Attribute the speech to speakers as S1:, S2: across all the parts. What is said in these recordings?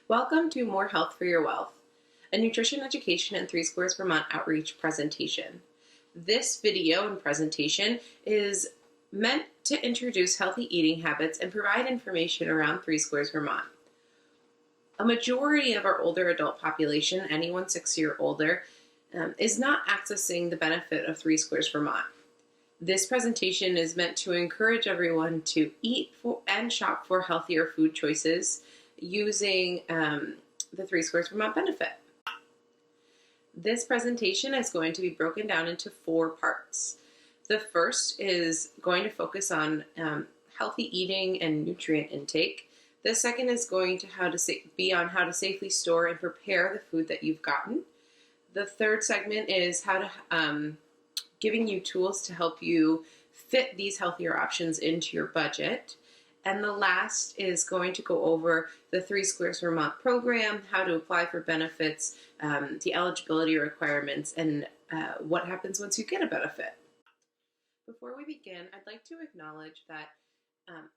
S1: Welcome to More Health for Your Wealth, a nutrition education and Three Squares Vermont outreach presentation. This video and presentation is meant to introduce healthy eating habits and provide information around Three Squares Vermont. A majority of our older adult population, anyone 6 years or older, is not accessing the benefit of Three Squares Vermont. This presentation is meant to encourage everyone to eat and shop for healthier food choices using the Three Squares Vermont benefit. This presentation is going to be broken down into 4 parts. The first is going to focus on healthy eating and nutrient intake. The second is going to be on how to safely store and prepare the food that you've gotten. The third segment is how to giving you tools to help you fit these healthier options into your budget. And the last is going to go over the Three Squares Vermont program, how to apply for benefits, the eligibility requirements, and what happens once you get a benefit. Before we begin, I'd like to acknowledge that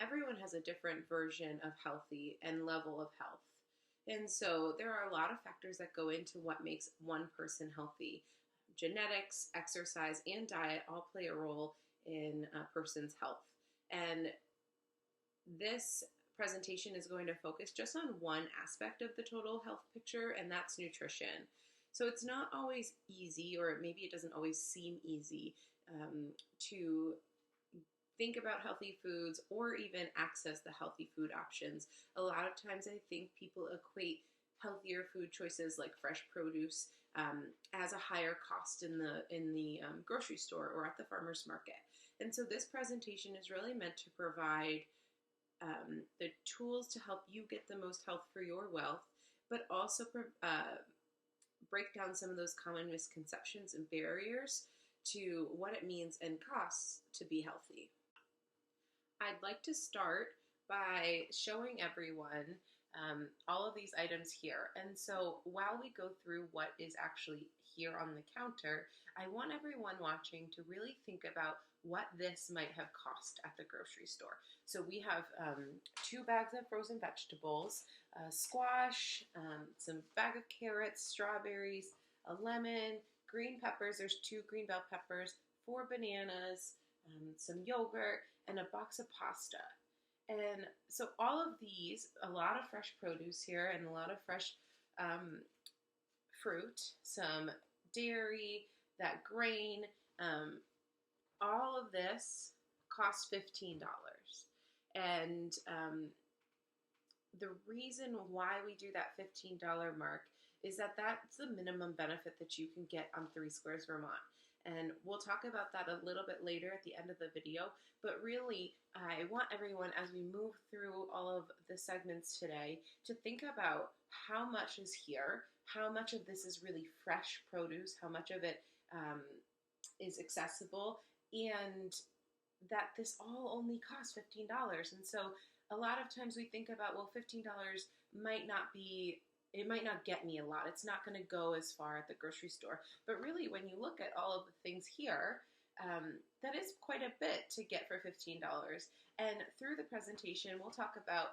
S1: everyone has a different version of healthy and level of health. And so there are a lot of factors that go into what makes one person healthy. Genetics, exercise, and diet all play a role in a person's health. And this presentation is going to focus just on one aspect of the total health picture, and that's nutrition. So it's not always easy, or maybe it doesn't always seem easy to think about healthy foods or even access the healthy food options. A lot of times I think people equate healthier food choices like fresh produce as a higher cost in the grocery store or at the farmer's market. And so this presentation is really meant to provide the tools to help you get the most health for your wealth, but also break down some of those common misconceptions and barriers to what it means and costs to be healthy. I'd like to start by showing everyone all of these items here. And so while we go through what is actually here on the counter, I want everyone watching to really think about what this might have cost at the grocery store. So we have 2 bags of frozen vegetables, squash, some bag of carrots, strawberries, a lemon, green peppers, there's 2 green bell peppers, 4 bananas, some yogurt, and a box of pasta. And so all of these, a lot of fresh produce here and a lot of fresh fruit, some dairy, that grain, all of this costs $15. And the reason why we do that $15 mark is that that's the minimum benefit that you can get on Three Squares Vermont. And we'll talk about that a little bit later at the end of the video. But really, I want everyone, as we move through all of the segments today, to think about how much is here, how much of this is really fresh produce, how much of it is accessible, and that this all only costs $15. And so a lot of times we think about, well, $15 might not be, it might not get me a lot. It's not going to go as far at the grocery store. But really, when you look at all of the things here, that is quite a bit to get for $15. And through the presentation, we'll talk about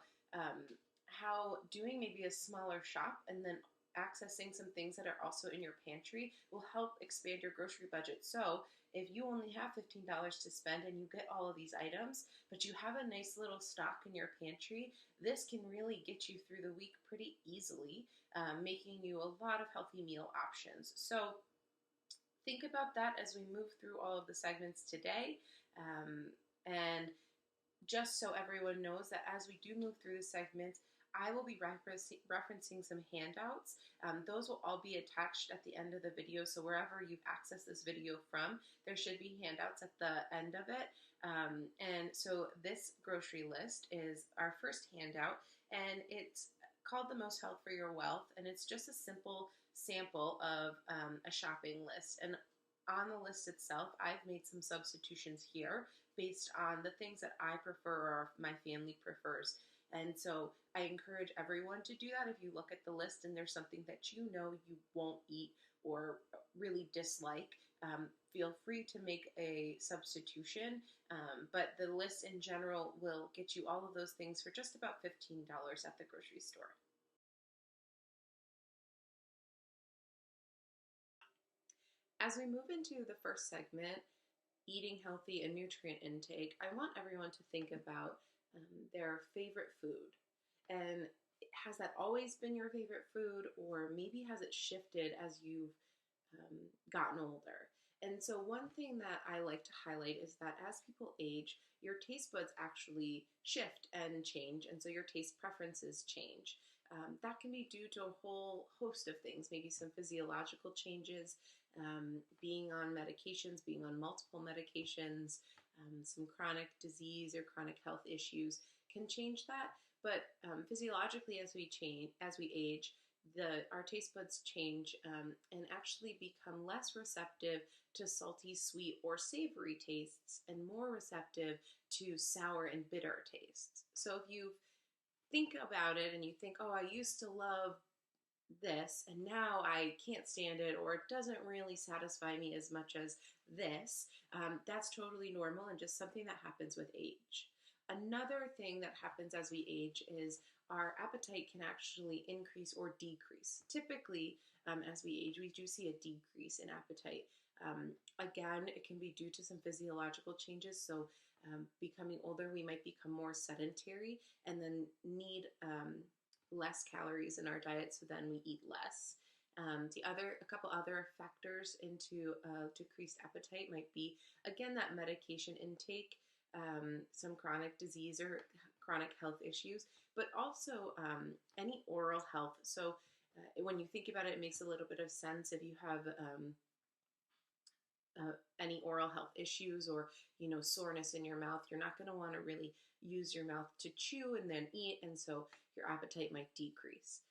S1: how doing maybe a smaller shop and then accessing some things that are also in your pantry will help expand your grocery budget. So if you only have $15 to spend and you get all of these items, but you have a nice little stock in your pantry, this can really get you through the week pretty easily, making you a lot of healthy meal options. So think about that as we move through all of the segments today. And just so everyone knows that as we do move through the segments, I will be referencing some handouts. Those will all be attached at the end of the video. So wherever you've accessed this video from, there should be handouts at the end of it. And so this grocery list is our first handout, and it's called The Most Health for Your Wealth. And it's just a simple sample of a shopping list. And on the list itself, I've made some substitutions here based on the things that I prefer or my family prefers. And so I encourage everyone to do that. If you look at the list and there's something that you know you won't eat or really dislike, feel free to make a substitution. But the list in general will get you all of those things for just about $15 at the grocery store. As we move into the first segment, eating healthy and nutrient intake, I want everyone to think about their favorite food. And has that always been your favorite food, or maybe has it shifted as you've gotten older? And so, one thing that I like to highlight is that as people age, your taste buds actually shift and change, and so your taste preferences change. That can be due to a whole host of things, maybe some physiological changes, being on medications, being on multiple medications, some chronic disease or chronic health issues can change that. But physiologically, as we age, our taste buds change and actually become less receptive to salty, sweet, or savory tastes, and more receptive to sour and bitter tastes. So if you think about it and you think, oh, I used to love this and now I can't stand it, or it doesn't really satisfy me as much as this, that's totally normal and just something that happens with age. Another thing that happens as we age is our appetite can actually increase or decrease. Typically, as we age, we do see a decrease in appetite. Again, it can be due to some physiological changes. So, becoming older, we might become more sedentary and then need less calories in our diet, so then we eat less. A couple other factors into decreased appetite might be, again, that medication intake, some chronic disease or chronic health issues, but also any oral health. So when you think about it, it makes a little bit of sense. If you have any oral health issues or soreness in your mouth, you're not going to want to really use your mouth to chew and then eat, and so your appetite might decrease.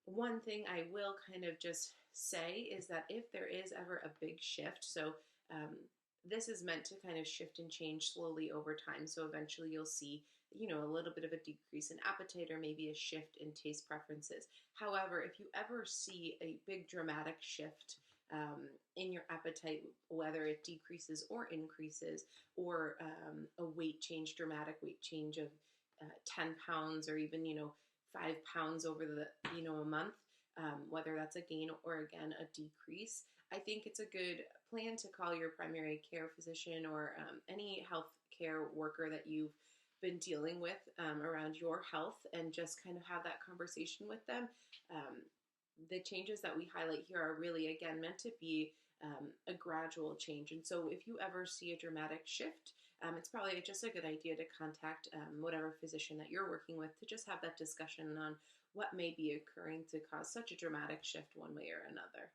S1: One thing I will kind of just say is that if there is ever a big shift, so this is meant to kind of shift and change slowly over time. So eventually you'll see, a little bit of a decrease in appetite or maybe a shift in taste preferences. However, if you ever see a big dramatic shift in your appetite, whether it decreases or increases, or dramatic weight change of 10 pounds or even, 5 pounds over a month, whether that's a gain or again a decrease, I think it's a good plan to call your primary care physician or any health care worker that you've been dealing with around your health and just kind of have that conversation with them. The changes that we highlight here are really, again, meant to be a gradual change. And so if you ever see a dramatic shift, it's probably just a good idea to contact whatever physician that you're working with to just have that discussion on what may be occurring to cause such a dramatic shift one way or another.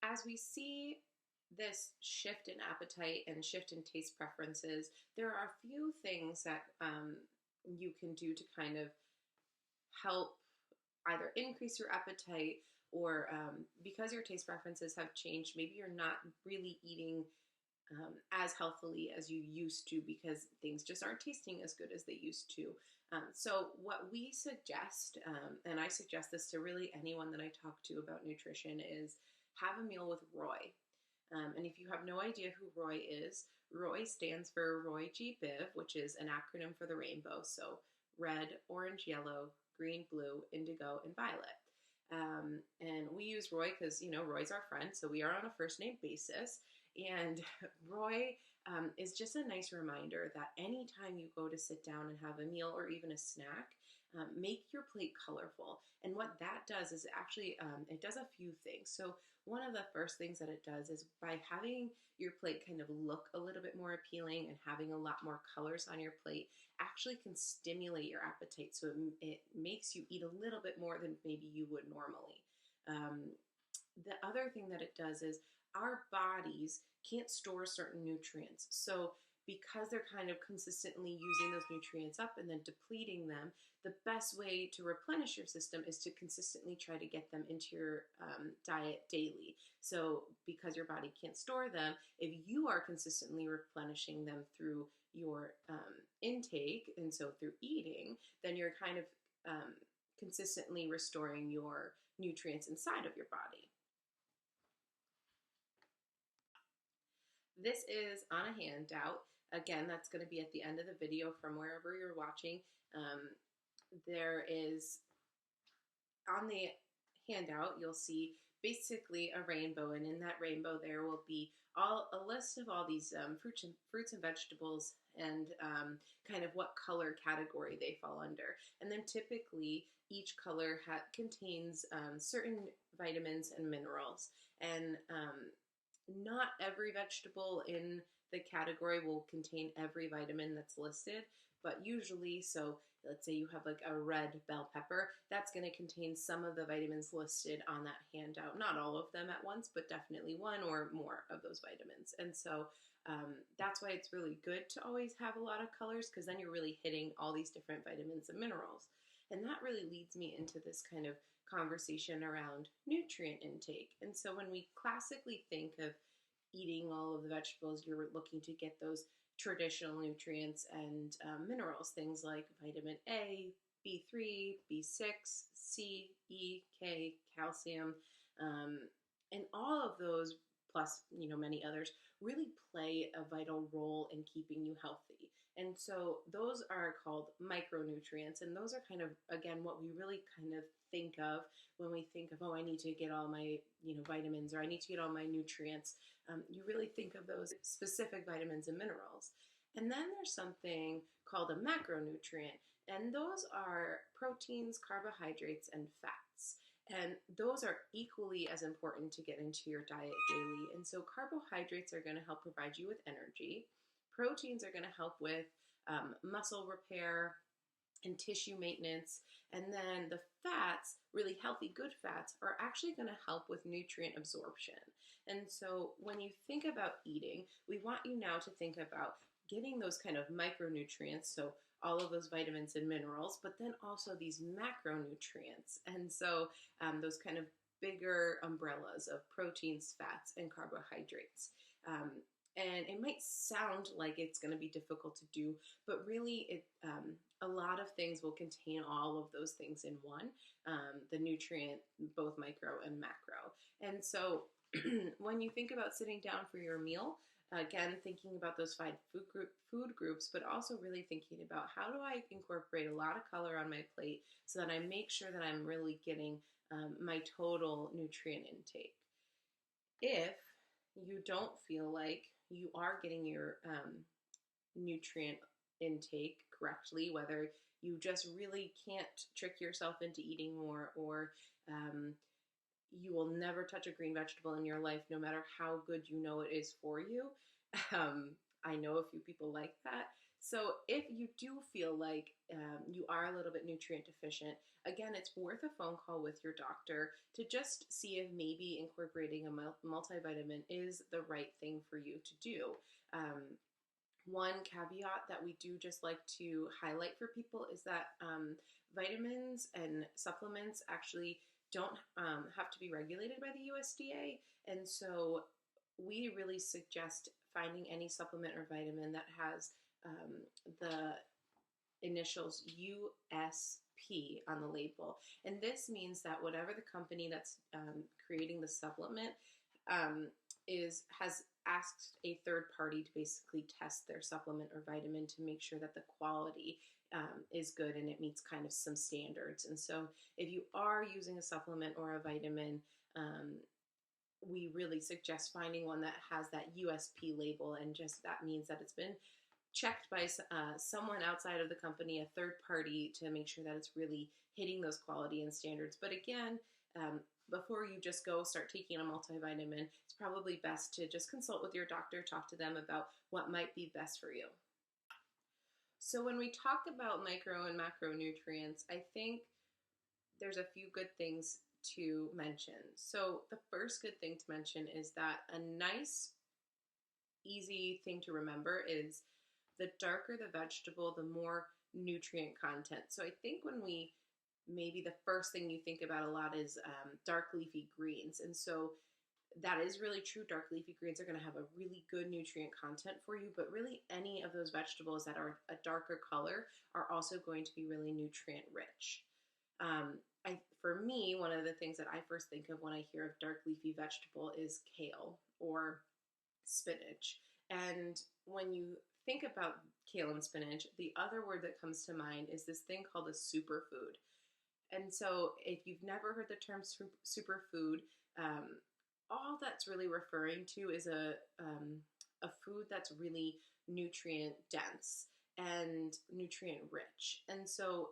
S1: As we see this shift in appetite and shift in taste preferences, there are a few things that you can do to kind of help either increase your appetite or because your taste preferences have changed, maybe you're not really eating as healthily as you used to because things just aren't tasting as good as they used to. So what we suggest, and I suggest this to really anyone that I talk to about nutrition, is have a meal with Roy. And if you have no idea who Roy is, Roy stands for Roy G. Biv, which is an acronym for the rainbow. So red, orange, yellow, green, blue, indigo, and violet. And we use Roy because, Roy's our friend, so we are on a first name basis. And Roy is just a nice reminder that anytime you go to sit down and have a meal or even a snack, make your plate colorful. And what that does is actually, it does a few things. So one of the first things that it does is by having your plate kind of look a little bit more appealing and having a lot more colors on your plate actually can stimulate your appetite. So it makes you eat a little bit more than maybe you would normally. The other thing that it does is our bodies can't store certain nutrients. So because they're kind of consistently using those nutrients up and then depleting them, the best way to replenish your system is to consistently try to get them into your diet daily. So because your body can't store them, if you are consistently replenishing them through your intake, and so through eating, then you're kind of consistently restoring your nutrients inside of your body. This is on a handout. Again, that's going to be at the end of the video from wherever you're watching. There is, on the handout, you'll see basically a rainbow, and in that rainbow there will be a list of all these fruits and vegetables and kind of what color category they fall under. And then typically each color contains certain vitamins and minerals. And not every vegetable in the category will contain every vitamin that's listed, but usually, so let's say you have like a red bell pepper, that's going to contain some of the vitamins listed on that handout. Not all of them at once, but definitely one or more of those vitamins. And so that's why it's really good to always have a lot of colors, because then you're really hitting all these different vitamins and minerals. And that really leads me into this kind of conversation around nutrient intake. And so when we classically think of eating all of the vegetables, you're looking to get those traditional nutrients and minerals, things like vitamin A, B3, B6, C, E, K, calcium, and all of those, plus many others, really play a vital role in keeping you healthy. And so those are called micronutrients, and those are kind of, again, what we really kind of think of when we think of, oh, I need to get all my vitamins, or I need to get all my nutrients. You really think of those specific vitamins and minerals. And then there's something called a macronutrient, and those are proteins, carbohydrates, and fats. And those are equally as important to get into your diet daily. And so carbohydrates are going to help provide you with energy. Proteins are going to help with muscle repair and tissue maintenance. And then the fats, really healthy, good fats, are actually going to help with nutrient absorption. And so when you think about eating, we want you now to think about getting those kind of micronutrients, so all of those vitamins and minerals, but then also these macronutrients. And so those kind of bigger umbrellas of proteins, fats, and carbohydrates. And it might sound like it's going to be difficult to do, but really a lot of things will contain all of those things in one, the nutrient, both micro and macro. And so when you think about sitting down for your meal, again, thinking about those 5 food groups, but also really thinking about, how do I incorporate a lot of color on my plate so that I make sure that I'm really getting my total nutrient intake. If you don't feel like you are getting your nutrient intake correctly, whether you just really can't trick yourself into eating more, or you will never touch a green vegetable in your life, no matter how good you know it is for you. I know a few people like that. So if you do feel like you are a little bit nutrient deficient, again, it's worth a phone call with your doctor to just see if maybe incorporating a multivitamin is the right thing for you to do. One caveat that we do just like to highlight for people is that vitamins and supplements actually don't have to be regulated by the USDA. And so we really suggest finding any supplement or vitamin that has the initials USP on the label. And this means that whatever the company that's creating the supplement has asked a third party to basically test their supplement or vitamin to make sure that the quality is good and it meets kind of some standards. And so if you are using a supplement or a vitamin, we really suggest finding one that has that USP label, and just that means that it's been checked by someone outside of the company, a third party, to make sure that it's really hitting those quality and standards. But again, before you just go start taking a multivitamin, it's probably best to just consult with your doctor, talk to them about what might be best for you. So when we talk about micro and macronutrients, I think there's a few good things to mention. So the first good thing to mention is that a nice, easy thing to remember is the darker the vegetable, the more nutrient content. So I think maybe the first thing you think about a lot is dark leafy greens. And so that is really true. Dark leafy greens are going to have a really good nutrient content for you, but really any of those vegetables that are a darker color are also going to be really nutrient rich. For me, one of the things that I first think of when I hear of dark leafy vegetable is kale or spinach. And when you think about kale and spinach, the other word that comes to mind is this thing called a superfood. And so if you've never heard the term superfood, all that's really referring to is a food that's really nutrient dense and nutrient rich. And so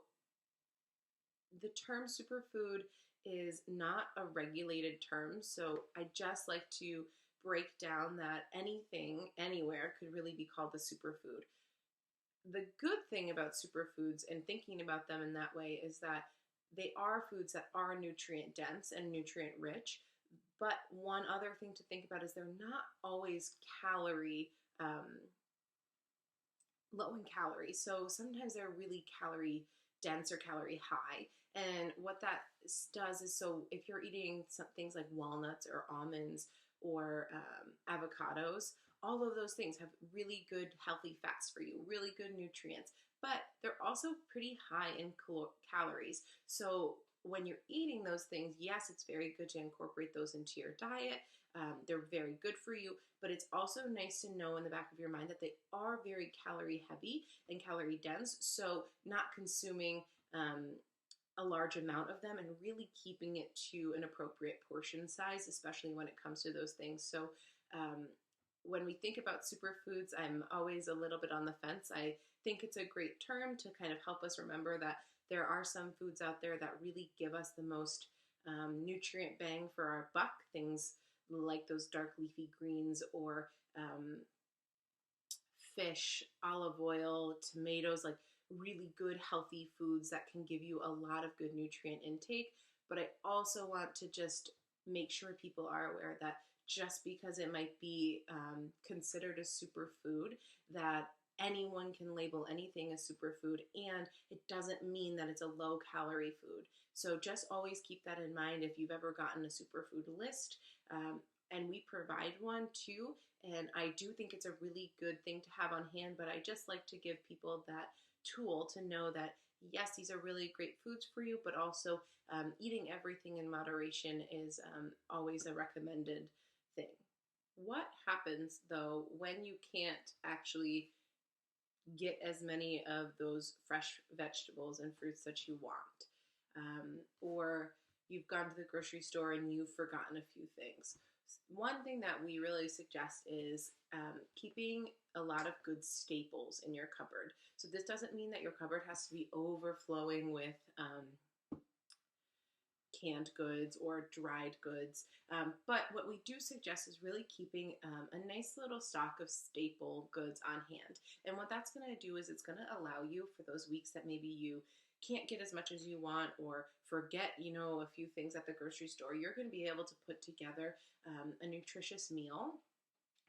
S1: the term superfood is not a regulated term. So I just like to break down that anything, anywhere could really be called a superfood. The good thing about superfoods and thinking about them in that way is that they are foods that are nutrient dense and nutrient rich. But one other thing to think about is they're not always low in calories. So sometimes they're really calorie dense or calorie high. And what that does is, so if you're eating some things like walnuts or almonds or avocados, all of those things have really good healthy fats for you, really good nutrients, but they're also pretty high in calories. So when you're eating those things, yes, it's very good to incorporate those into your diet. They're very good for you, but it's also nice to know in the back of your mind that they are very calorie heavy and calorie dense. So not consuming a large amount of them and really keeping it to an appropriate portion size, especially when it comes to those things. So when we think about superfoods, I'm always a little bit on the fence. I think it's a great term to kind of help us remember that there are some foods out there that really give us the most nutrient bang for our buck, things like those dark leafy greens or fish, olive oil, tomatoes, like really good healthy foods that can give you a lot of good nutrient intake. But I also want to just make sure people are aware that just because it might be considered a superfood, that anyone can label anything a superfood, and it doesn't mean that it's a low calorie food. So just always keep that in mind if you've ever gotten a superfood list. And we provide one too. And I do think it's a really good thing to have on hand, but I just like to give people that tool to know that yes, these are really great foods for you, but also eating everything in moderation is always a recommended thing. What happens though when you can't actually get as many of those fresh vegetables and fruits that you want? Or you've gone to the grocery store and you've forgotten a few things. One thing that we really suggest is keeping a lot of good staples in your cupboard. So this doesn't mean that your cupboard has to be overflowing with canned goods or dried goods. But what we do suggest is really keeping a nice little stock of staple goods on hand. And what that's going to do is it's going to allow you for those weeks that maybe you can't get as much as you want or forget, a few things at the grocery store, you're going to be able to put together a nutritious meal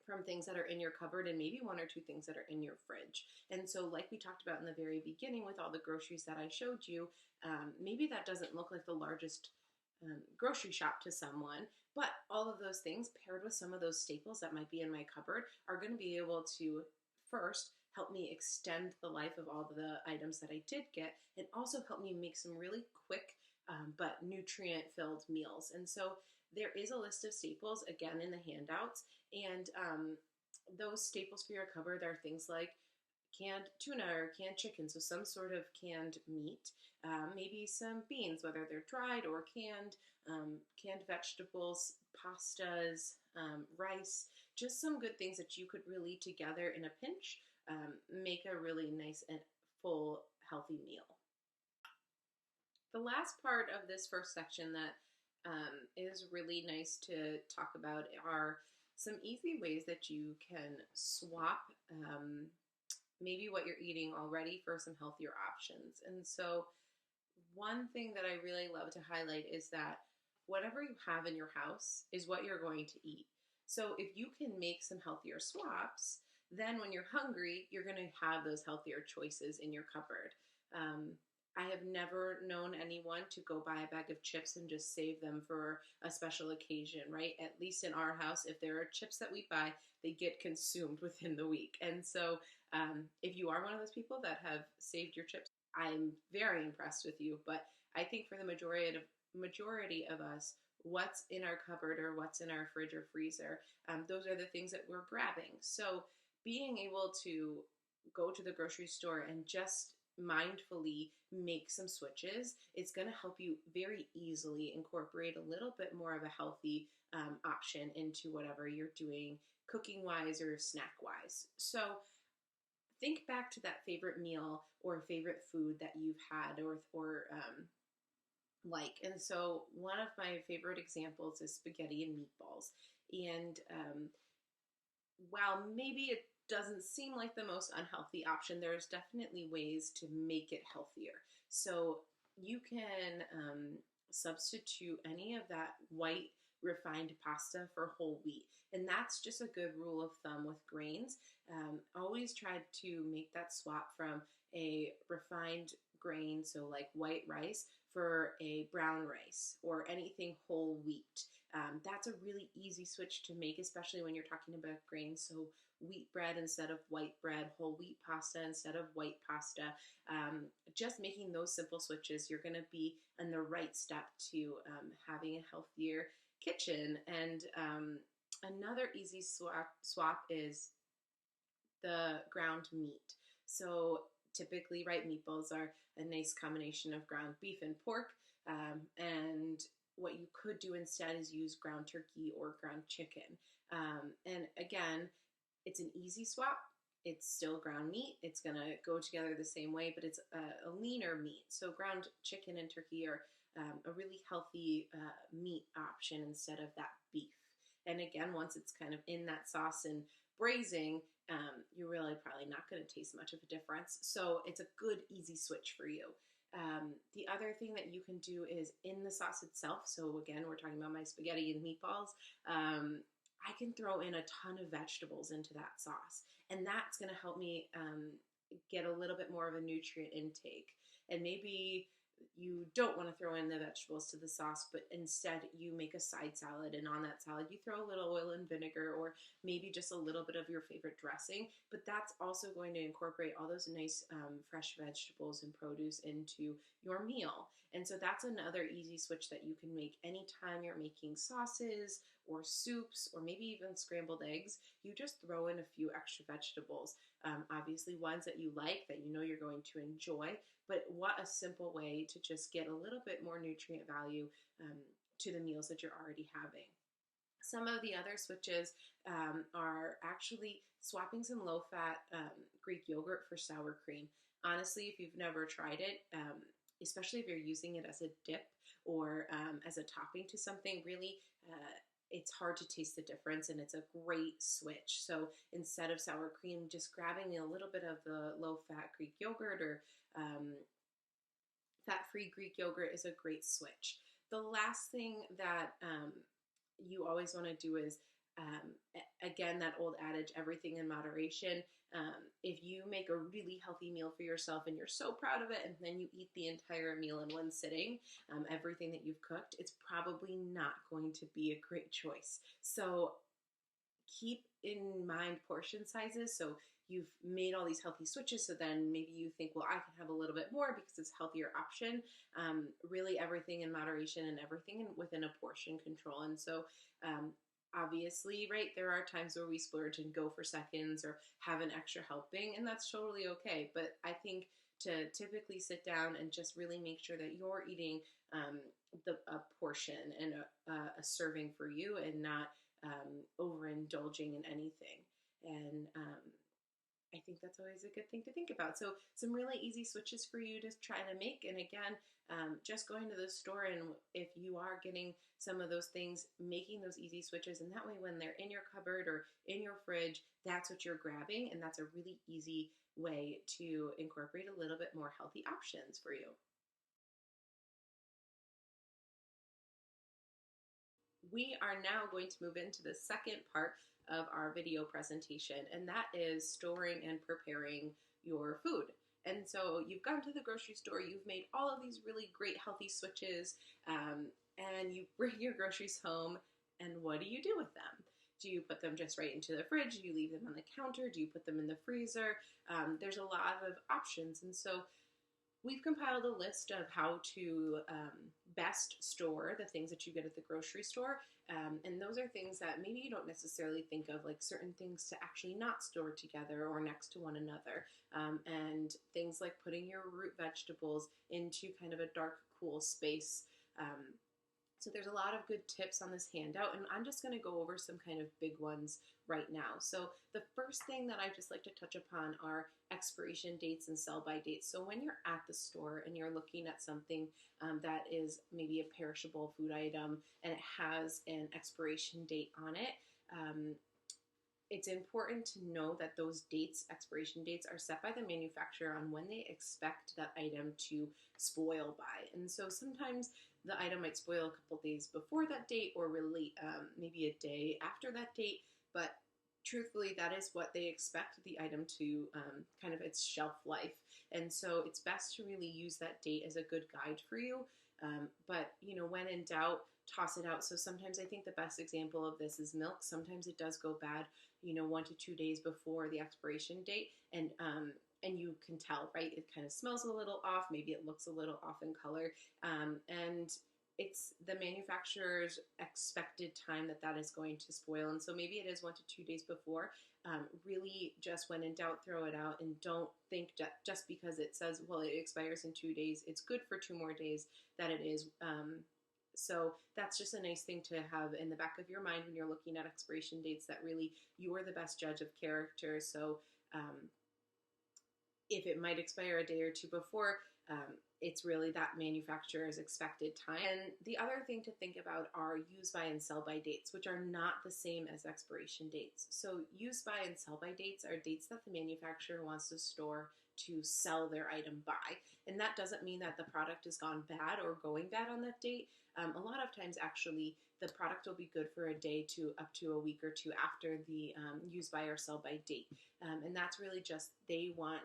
S1: from things that are in your cupboard and maybe one or two things that are in your fridge. And so like we talked about in the very beginning with all the groceries that I showed you, maybe that doesn't look like the largest grocery shop to someone, but all of those things paired with some of those staples that might be in my cupboard are going to be able to first help me extend the life of all the items that I did get, and also help me make some really quick but nutrient-filled meals. And so there is a list of staples, again, in the handouts, and those staples for your cupboard are things like canned tuna or canned chicken, so some sort of canned meat, maybe some beans, whether they're dried or canned vegetables, pastas, rice, just some good things that you could really together in a pinch make a really nice and full, healthy meal. The last part of this first section that is really nice to talk about are some easy ways that you can swap maybe what you're eating already for some healthier options. And so one thing that I really love to highlight is that whatever you have in your house is what you're going to eat. So if you can make some healthier swaps, then when you're hungry, you're going to have those healthier choices in your cupboard. I have never known anyone to go buy a bag of chips and just save them for a special occasion, right? At least in our house, if there are chips that we buy, they get consumed within the week. And so if you are one of those people that have saved your chips, I'm very impressed with you. But I think for the majority of us, what's in our cupboard or what's in our fridge or freezer, those are the things that we're grabbing. So being able to go to the grocery store and just mindfully make some switches, it's going to help you very easily incorporate a little bit more of a healthy option into whatever you're doing cooking wise or snack wise. So think back to that favorite meal or favorite food that you've had or and so one of my favorite examples is spaghetti and meatballs. And while maybe it doesn't seem like the most unhealthy option, there's definitely ways to make it healthier. So you can substitute any of that white refined pasta for whole wheat. And that's just a good rule of thumb with grains. Always try to make that swap from a refined grain, so like white rice, for a brown rice or anything whole wheat. That's a really easy switch to make, especially when you're talking about grains. So wheat bread instead of white bread, whole wheat pasta instead of white pasta. Just making those simple switches, you're going to be in the right step to having a healthier kitchen. And another easy swap is the ground meat. So typically, right, meatballs are a nice combination of ground beef and pork. And what you could do instead is use ground turkey or ground chicken. And again, it's an easy swap. It's still ground meat. It's going to go together the same way, but it's a leaner meat. So ground chicken and turkey are a really healthy meat option instead of that beef. And again, once it's kind of in that sauce and braising, you're really probably not going to taste much of a difference. So it's a good, easy switch for you. The other thing that you can do is in the sauce itself. So again, we're talking about my spaghetti and meatballs. I can throw in a ton of vegetables into that sauce, and that's going to help me get a little bit more of a nutrient intake. And maybe you don't want to throw in the vegetables to the sauce, but instead you make a side salad, and on that salad you throw a little oil and vinegar or maybe just a little bit of your favorite dressing. But that's also going to incorporate all those nice fresh vegetables and produce into your meal. And so that's another easy switch that you can make anytime you're making sauces or soups or maybe even scrambled eggs. You just throw in a few extra vegetables, obviously ones that you like, that you know you're going to enjoy. But what a simple way to just get a little bit more nutrient value to the meals that you're already having. Some of the other switches are actually swapping some low-fat Greek yogurt for sour cream. Honestly, if you've never tried it, especially if you're using it as a dip or as a topping to something, really it's hard to taste the difference, and it's a great switch. So instead of sour cream, just grabbing a little bit of the low-fat Greek yogurt or fat-free Greek yogurt is a great switch. The last thing that you always want to do is, again, that old adage, everything in moderation. If you make a really healthy meal for yourself and you're so proud of it, and then you eat the entire meal in one sitting, everything that you've cooked, it's probably not going to be a great choice. So keep in mind portion sizes. So you've made all these healthy switches, so then maybe you think, well, I can have a little bit more because it's a healthier option. Really everything in moderation and everything within a portion control. And so obviously, right, there are times where we splurge and go for seconds or have an extra helping, and that's totally okay. But I think to typically sit down and just really make sure that you're eating a portion and a serving for you, and not overindulging in anything. And I think that's always a good thing to think about. So some really easy switches for you to try to make. And again, just going to the store, and if you are getting some of those things, making those easy switches, and that way when they're in your cupboard or in your fridge, that's what you're grabbing, and that's a really easy way to incorporate a little bit more healthy options for you. We are now going to move into the second part of our video presentation, and that is storing and preparing your food. And so you've gone to the grocery store, you've made all of these really great healthy switches, and you bring your groceries home, and what do you do with them? Do you put them just right into the fridge? Do you leave them on the counter? Do you put them in the freezer? There's a lot of options, and so we've compiled a list of how to best store the things that you get at the grocery store. And those are things that maybe you don't necessarily think of, like certain things to actually not store together or next to one another. And things like putting your root vegetables into kind of a dark, cool space. So there's a lot of good tips on this handout, and I'm just going to go over some kind of big ones right now. So the first thing that I just like to touch upon are expiration dates and sell-by dates. So when you're at the store and you're looking at something that is maybe a perishable food item and it has an expiration date on it, it's important to know that those dates, expiration dates, are set by the manufacturer on when they expect that item to spoil by. And so sometimes the item might spoil a couple days before that date, or really maybe a day after that date. But truthfully, that is what they expect the item to kind of its shelf life. And so it's best to really use that date as a good guide for you. But, when in doubt, toss it out. So sometimes I think the best example of this is milk. Sometimes it does go bad, 1 to 2 days before the expiration date. And you can tell, right? It kind of smells a little off. Maybe it looks a little off in color. And it's the manufacturer's expected time that is going to spoil. And so maybe it is 1 to 2 days before. Really, just when in doubt, throw it out, and don't think that just because it says, well, it expires in 2 days, it's good for 2 more days, that it is. So that's just a nice thing to have in the back of your mind when you're looking at expiration dates, that really you're the best judge of character. So if it might expire a day or two before, it's really that manufacturer's expected time. And the other thing to think about are use by and sell by dates, which are not the same as expiration dates. So use by and sell by dates are dates that the manufacturer wants the store to sell their item by. And that doesn't mean that the product has gone bad or going bad on that date. A lot of times, actually, the product will be good for a day to up to a week or two after the use by or sell by date. And that's really just, they want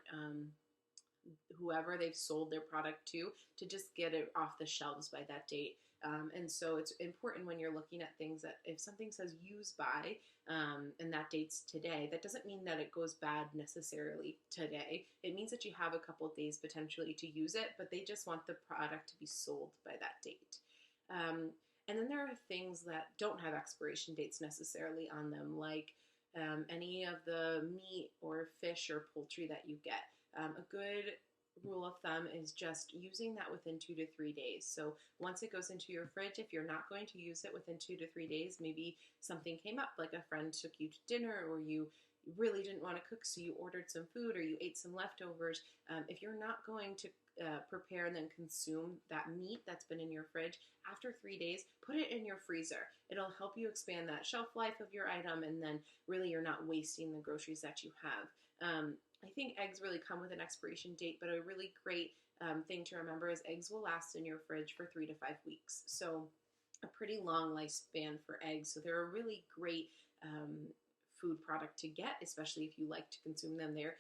S1: whoever they've sold their product to just get it off the shelves by that date. And so it's important when you're looking at things that if something says use by and that date's today, that doesn't mean that it goes bad necessarily today. It means that you have a couple of days potentially to use it, but they just want the product to be sold by that date. And then there are things that don't have expiration dates necessarily on them, like any of the meat or fish or poultry that you get. A good rule of thumb is just using that within 2 to 3 days. So once it goes into your fridge, if you're not going to use it within 2 to 3 days, maybe something came up, like a friend took you to dinner, or you really didn't want to cook, so you ordered some food, or you ate some leftovers. If you're not going to prepare and then consume that meat that's been in your fridge, after 3 days, put it in your freezer. It'll help you expand that shelf life of your item, and then really you're not wasting the groceries that you have. I think eggs really come with an expiration date, but a really great thing to remember is eggs will last in your fridge for 3 to 5 weeks. So a pretty long lifespan for eggs. So they're a really great food product to get, especially if you like to consume them there.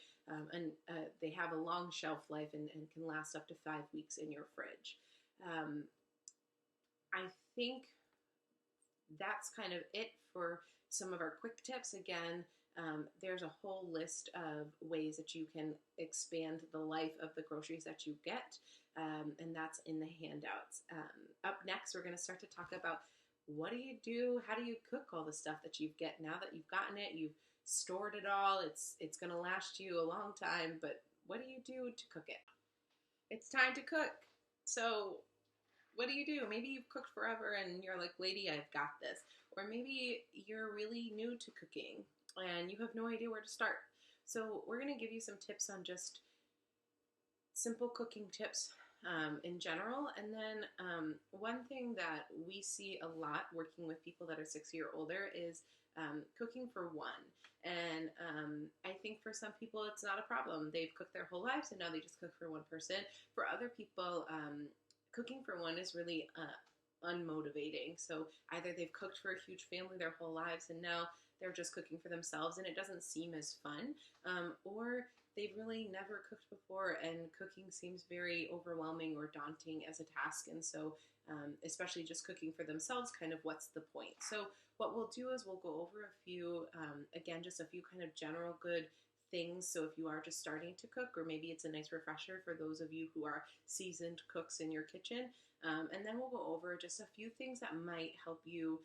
S1: And they have a long shelf life and can last up to 5 weeks in your fridge. I think that's kind of it for some of our quick tips. Again, there's a whole list of ways that you can expand the life of the groceries that you get, and that's in the handouts. Up next, we're going to start to talk about what do you do, how do you cook all the stuff that you get now that you've gotten it, you've stored it all, it's going to last you a long time, but what do you do to cook it? It's time to cook. So what do you do? Maybe you've cooked forever and you're like, lady, I've got this. Or maybe you're really new to cooking and you have no idea where to start. So we're going to give you some tips on just simple cooking tips in general. And then one thing that we see a lot working with people that are 60 or older is cooking for one. And I think for some people it's not a problem. They've cooked their whole lives and now they just cook for one person. For other people, cooking for one is really unmotivating. So either they've cooked for a huge family their whole lives and now they're just cooking for themselves and it doesn't seem as fun, or they've really never cooked before and cooking seems very overwhelming or daunting as a task. And so especially just cooking for themselves, kind of what's the point? So what we'll do is we'll go over a few, again, just a few kind of general good things. So if you are just starting to cook, or maybe it's a nice refresher for those of you who are seasoned cooks in your kitchen. And then we'll go over just a few things that might help you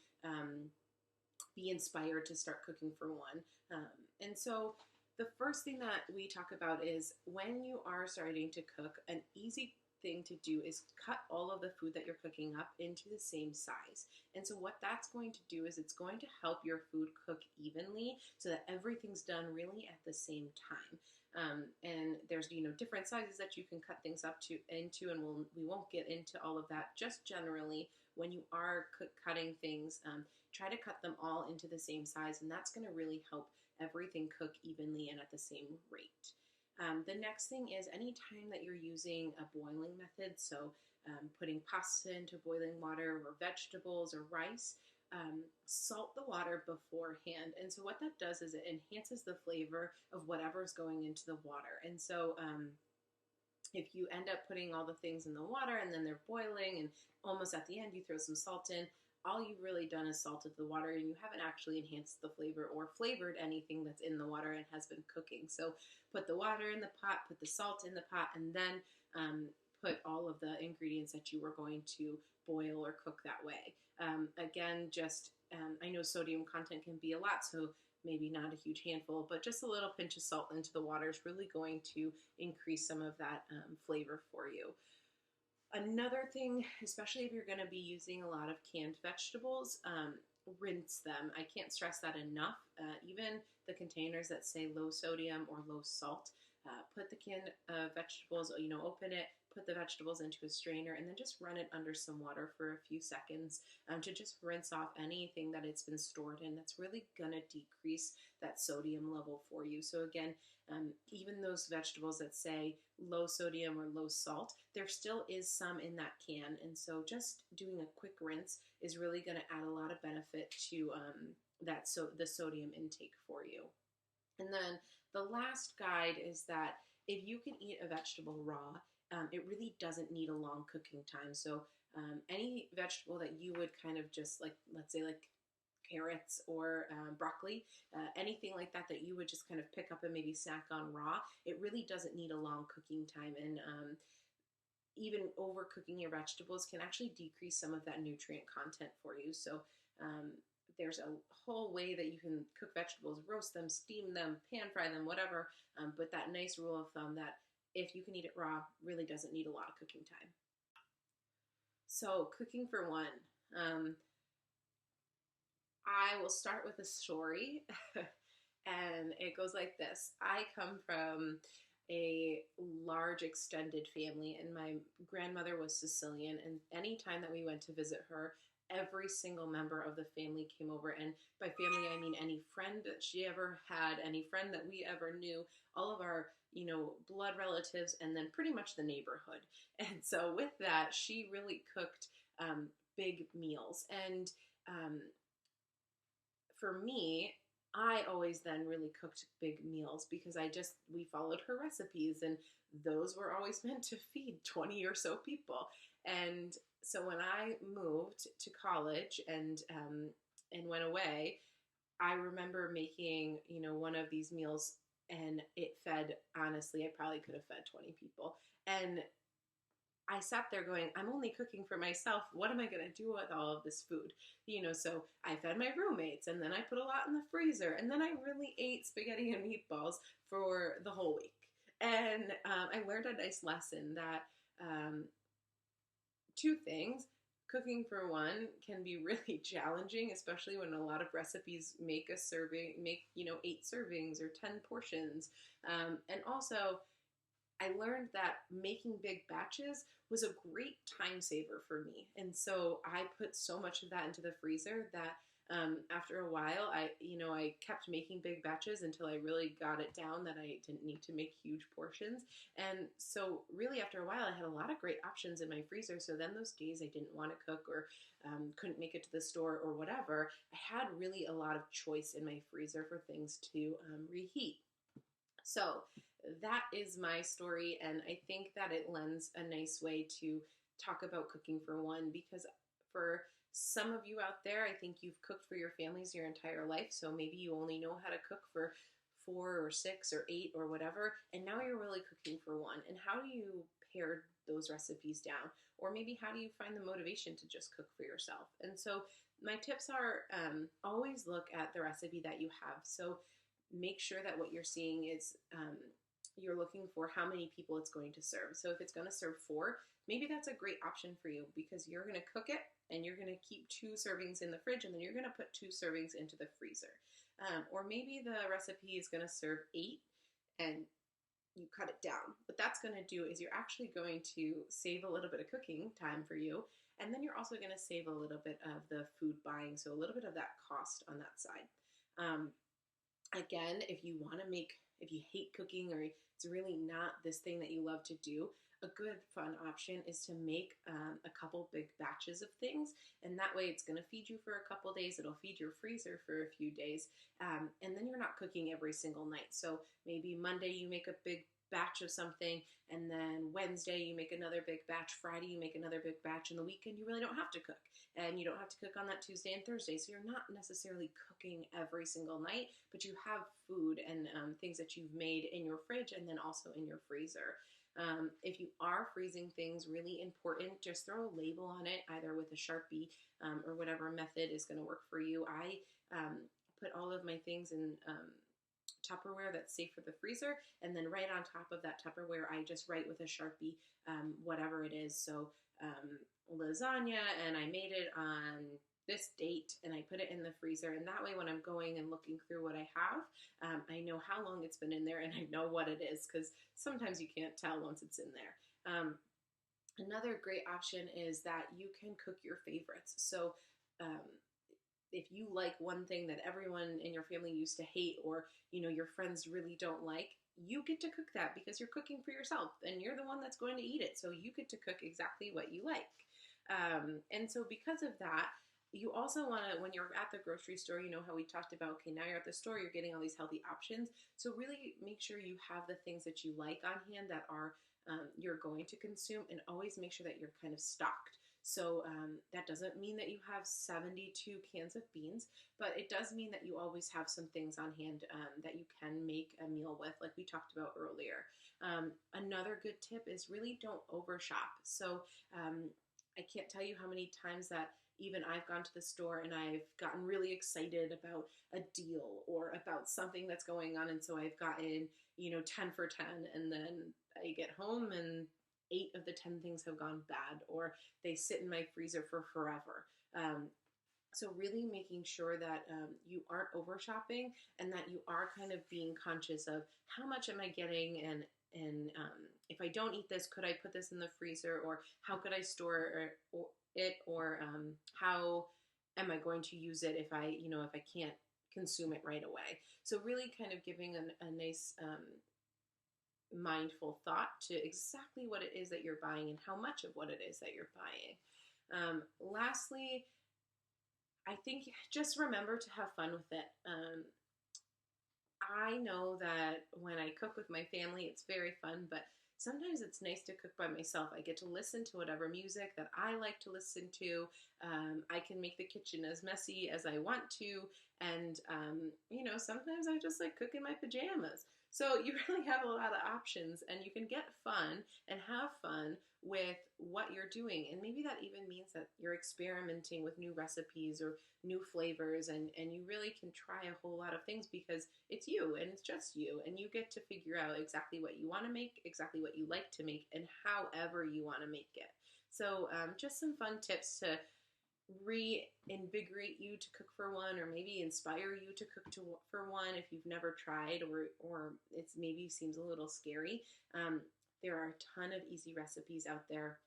S1: be inspired to start cooking for one. And so the first thing that we talk about is when you are starting to cook, an easy thing to do is cut all of the food that you're cooking up into the same size. And so what that's going to do is it's going to help your food cook evenly so that everything's done really at the same time. And there's different sizes that you can cut things up into, and we won't get into all of that. Just generally, when you are cutting things, try to cut them all into the same size, and that's going to really help everything cook evenly and at the same rate. The next thing is anytime that you're using a boiling method, so putting pasta into boiling water or vegetables or rice, salt the water beforehand. And so what that does is it enhances the flavor of whatever's going into the water. And so if you end up putting all the things in the water and then they're boiling and almost at the end you throw some salt in, all you've really done is salted the water, and you haven't actually enhanced the flavor or flavored anything that's in the water and has been cooking. So put the water in the pot, put the salt in the pot, and then put all of the ingredients that you were going to boil or cook that way. Again, I know sodium content can be a lot, so maybe not a huge handful, but just a little pinch of salt into the water is really going to increase some of that flavor for you. Another thing, especially if you're going to be using a lot of canned vegetables, rinse them. I can't stress that enough. Even the containers that say low sodium or low salt, put the canned vegetables, open it, put the vegetables into a strainer, and then just run it under some water for a few seconds to just rinse off anything that it's been stored in. That's really going to decrease that sodium level for you. So again, even those vegetables that say low sodium or low salt, there still is some in that can. And so just doing a quick rinse is really going to add a lot of benefit to the sodium intake for you. And then the last guide is that if you can eat a vegetable raw, it really doesn't need a long cooking time. So any vegetable that you would kind of just let's say carrots or broccoli, anything like that you would just kind of pick up and maybe snack on raw, it really doesn't need a long cooking time. And even overcooking your vegetables can actually decrease some of that nutrient content for you. So there's a whole way that you can cook vegetables: roast them, steam them, pan fry them, whatever. But that nice rule of thumb that if you can eat it raw, really doesn't need a lot of cooking time. So cooking for one. I will start with a story, and it goes like this. I come from a large extended family, and my grandmother was Sicilian, and any time that we went to visit her, every single member of the family came over. And by family, I mean any friend that she ever had, any friend that we ever knew, all of our, blood relatives, and then pretty much the neighborhood. And so with that, she really cooked big meals. And for me, I always then really cooked big meals because we followed her recipes, and those were always meant to feed 20 or so people. And so when I moved to college and went away, I remember making, one of these meals, and it fed, honestly, I probably could have fed 20 people. And I sat there going, I'm only cooking for myself. What am I going to do with all of this food? So I fed my roommates, and then I put a lot in the freezer, and then I really ate spaghetti and meatballs for the whole week. And I learned a nice lesson that two things. Cooking for one can be really challenging, especially when a lot of recipes make 8 servings or 10 portions. And also, I learned that making big batches was a great time saver for me. And so I put so much of that into the freezer that after a while, I kept making big batches until I really got it down that I didn't need to make huge portions. And so really after a while, I had a lot of great options in my freezer. So then those days I didn't want to cook or couldn't make it to the store or whatever, I had really a lot of choice in my freezer for things to reheat. So that is my story, and I think that it lends a nice way to talk about cooking for one, because for some of you out there, I think you've cooked for your families your entire life, so maybe you only know how to cook for 4 or 6 or 8 or whatever, and now you're really cooking for one. And how do you pare those recipes down? Or maybe how do you find the motivation to just cook for yourself? And so my tips are always look at the recipe that you have. So make sure that what you're seeing is you're looking for how many people it's going to serve. So if it's going to serve 4, maybe that's a great option for you because you're going to cook it and you're going to keep 2 servings in the fridge and then you're going to put 2 servings into the freezer. Or maybe the recipe is going to serve 8 and you cut it down. What that's going to do is you're actually going to save a little bit of cooking time for you, and then you're also going to save a little bit of the food buying, so a little bit of that cost on that side. Again, if you hate cooking or it's really not this thing that you love to do, a good fun option is to make a couple big batches of things, and that way it's going to feed you for a couple days. It'll feed your freezer for a few days, and then you're not cooking every single night. So maybe Monday you make a big batch of something, and then Wednesday you make another big batch, Friday you make another big batch, and the weekend you really don't have to cook, and you don't have to cook on that Tuesday and Thursday, so you're not necessarily cooking every single night, but you have food and things that you've made in your fridge and then also in your freezer. If you are freezing things, really important, just throw a label on it, either with a Sharpie or whatever method is going to work for you. I put all of my things in Tupperware that's safe for the freezer, and then right on top of that Tupperware, I just write with a Sharpie whatever it is. So lasagna, and I made it on this date, and I put it in the freezer, and that way when I'm going and looking through what I have, I know how long it's been in there, and I know what it is, because sometimes you can't tell once it's in there. Another great option is that you can cook your favorites. So if you like one thing that everyone in your family used to hate, or your friends really don't like, you get to cook that because you're cooking for yourself and you're the one that's going to eat it. So you get to cook exactly what you like. And so because of that, you also want to, when you're at the grocery store, how we talked about, okay, now you're at the store, you're getting all these healthy options. So really make sure you have the things that you like on hand that are you're going to consume, and always make sure that you're kind of stocked. So that doesn't mean that you have 72 cans of beans, but it does mean that you always have some things on hand that you can make a meal with, like we talked about earlier. Another good tip is really don't overshop. So I can't tell you how many times that even I've gone to the store and I've gotten really excited about a deal or about something that's going on. And so I've gotten, 10 for 10, and then I get home and 8 of the 10 things have gone bad, or they sit in my freezer for forever. So really making sure that you aren't over shopping, and that you are kind of being conscious of how much am I getting, and if I don't eat this, could I put this in the freezer, or how could I store it, or how am I going to use it if I can't consume it right away. So really kind of giving a nice mindful thought to exactly what it is that you're buying and how much of what it is that you're buying. Lastly, I think just remember to have fun with it. I know that when I cook with my family, it's very fun, but sometimes it's nice to cook by myself. I get to listen to whatever music that I like to listen to. I can make the kitchen as messy as I want to. And, sometimes I just like cook in my pajamas. So you really have a lot of options, and you can get fun and have fun with what you're doing. And maybe that even means that you're experimenting with new recipes or new flavors, and you really can try a whole lot of things because it's you and it's just you, and you get to figure out exactly what you want to make, exactly what you like to make, and however you want to make it. So just some fun tips to reinvigorate you to cook for one, or maybe inspire you to cook for one if you've never tried, or it's maybe seems a little scary. There are a ton of easy recipes out there.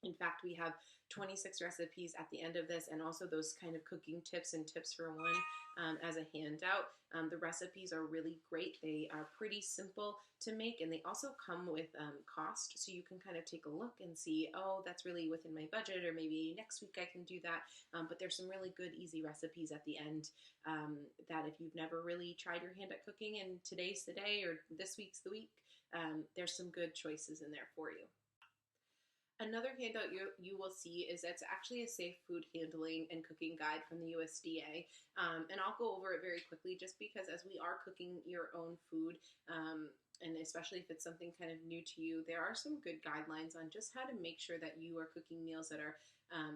S1: In fact, we have 26 recipes at the end of this, and also those kind of cooking tips and tips for one as a handout. The recipes are really great. They are pretty simple to make, and they also come with cost, so you can kind of take a look and see, oh, that's really within my budget, or maybe next week I can do that. But there's some really good, easy recipes at the end that if you've never really tried your hand at cooking, and today's the day, or this week's the week, there's some good choices in there for you. Another handout you will see is it's actually a safe food handling and cooking guide from the USDA. And I'll go over it very quickly just because as we are cooking your own food, and especially if it's something kind of new to you, there are some good guidelines on just how to make sure that you are cooking meals that are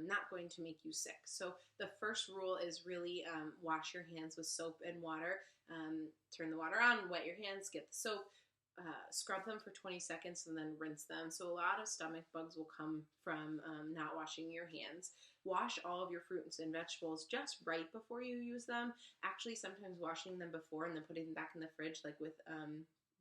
S1: not going to make you sick. So the first rule is really wash your hands with soap and water. Turn the water on, wet your hands, get the soap. Scrub them for 20 seconds and then rinse them. So a lot of stomach bugs will come from not washing your hands. Wash all of your fruits and vegetables just right before you use them. Actually, sometimes washing them before and then putting them back in the fridge, like with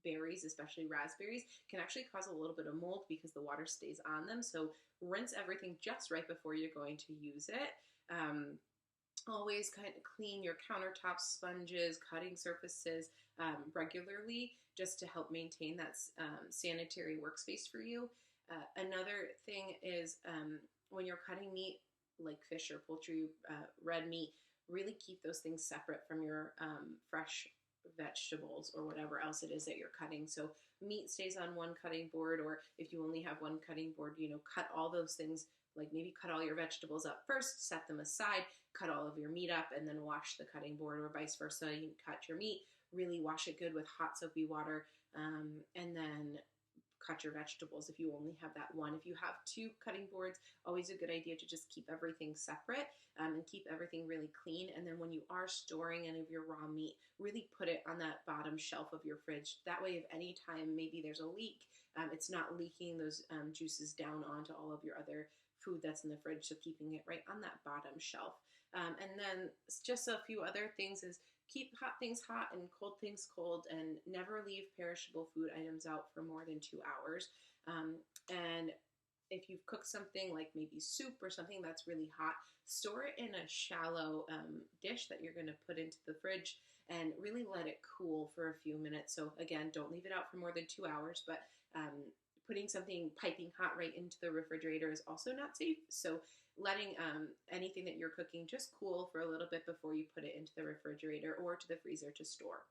S1: berries, especially raspberries, can actually cause a little bit of mold because the water stays on them. So rinse everything just right before you're going to use it. Always kind of clean your countertops, sponges, cutting surfaces regularly just to help maintain that sanitary workspace for you. Another thing is when you're cutting meat like fish or poultry, red meat, really keep those things separate from your fresh vegetables or whatever else it is that you're cutting. So meat stays on one cutting board, or if you only have one cutting board, cut all those things. Like maybe cut all your vegetables up first, set them aside, cut all of your meat up, and then wash the cutting board, or vice versa. You cut your meat, really wash it good with hot soapy water, and then cut your vegetables if you only have that one. If you have two cutting boards, always a good idea to just keep everything separate and keep everything really clean. And then when you are storing any of your raw meat, really put it on that bottom shelf of your fridge. That way, if any time maybe there's a leak, it's not leaking those juices down onto all of your other food that's in the fridge, so keeping it right on that bottom shelf. And then just a few other things is keep hot things hot and cold things cold, and never leave perishable food items out for more than 2 hours. And if you've cooked something like maybe soup or something that's really hot, store it in a shallow dish that you're going to put into the fridge and really let it cool for a few minutes. So again, don't leave it out for more than 2 hours, but putting something piping hot right into the refrigerator is also not safe. So letting anything that you're cooking just cool for a little bit before you put it into the refrigerator or to the freezer to store.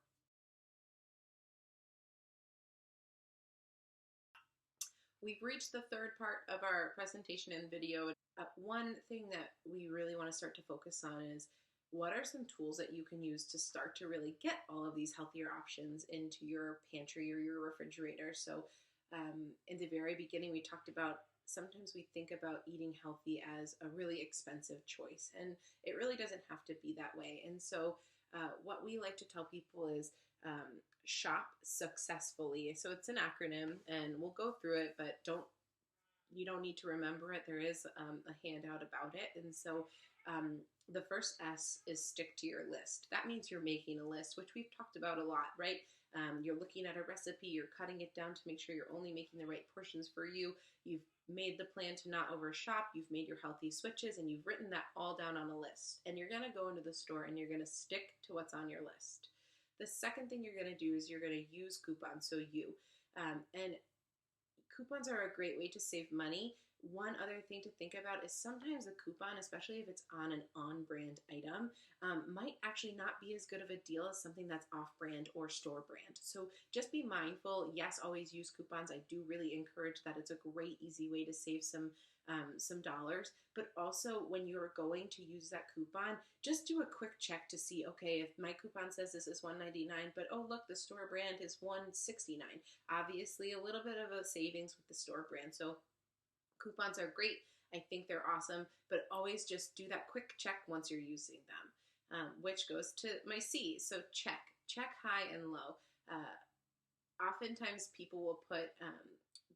S1: We've reached the third part of our presentation and video. One thing that we really want to start to focus on is what are some tools that you can use to start to really get all of these healthier options into your pantry or your refrigerator. So in the very beginning, we talked about sometimes we think about eating healthy as a really expensive choice, and it really doesn't have to be that way. And so what we like to tell people is shop successfully. So it's an acronym, and we'll go through it, but you don't need to remember it. There is a handout about it. And so the first S is stick to your list. That means you're making a list, which we've talked about a lot, right? You're looking at a recipe, you're cutting it down to make sure you're only making the right portions for you. You've made the plan to not overshop, you've made your healthy switches, and you've written that all down on a list. And you're going to go into the store and you're going to stick to what's on your list. The second thing you're going to do is you're going to use coupons. So and coupons are a great way to save money. One other thing to think about is sometimes a coupon, especially if it's on an on-brand item, might actually not be as good of a deal as something that's off-brand or store brand. So just be mindful. Yes, always use coupons. I do really encourage that. It's a great, easy way to save some dollars. But also when you're going to use that coupon, just do a quick check to see, okay, if my coupon says this is $1.99, but oh look, the store brand is $1.69. Obviously, a little bit of a savings with the store brand. So coupons are great. I think they're awesome, but always just do that quick check once you're using them, which goes to my C. So check high and low. Oftentimes people will put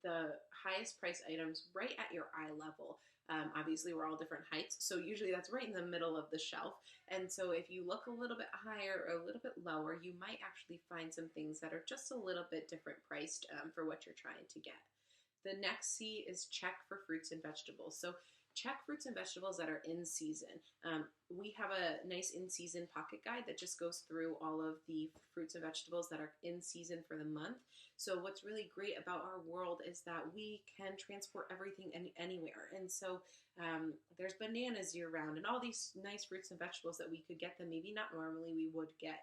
S1: the highest price items right at your eye level. Obviously, we're all different heights, so usually that's right in the middle of the shelf. And so if you look a little bit higher or a little bit lower, you might actually find some things that are just a little bit different priced for what you're trying to get. The next C is check for fruits and vegetables. So check fruits and vegetables that are in season. We have a nice in-season pocket guide that just goes through all of the fruits and vegetables that are in season for the month. So what's really great about our world is that we can transport everything anywhere. And so there's bananas year-round and all these nice fruits and vegetables that we could get that maybe not normally we would get.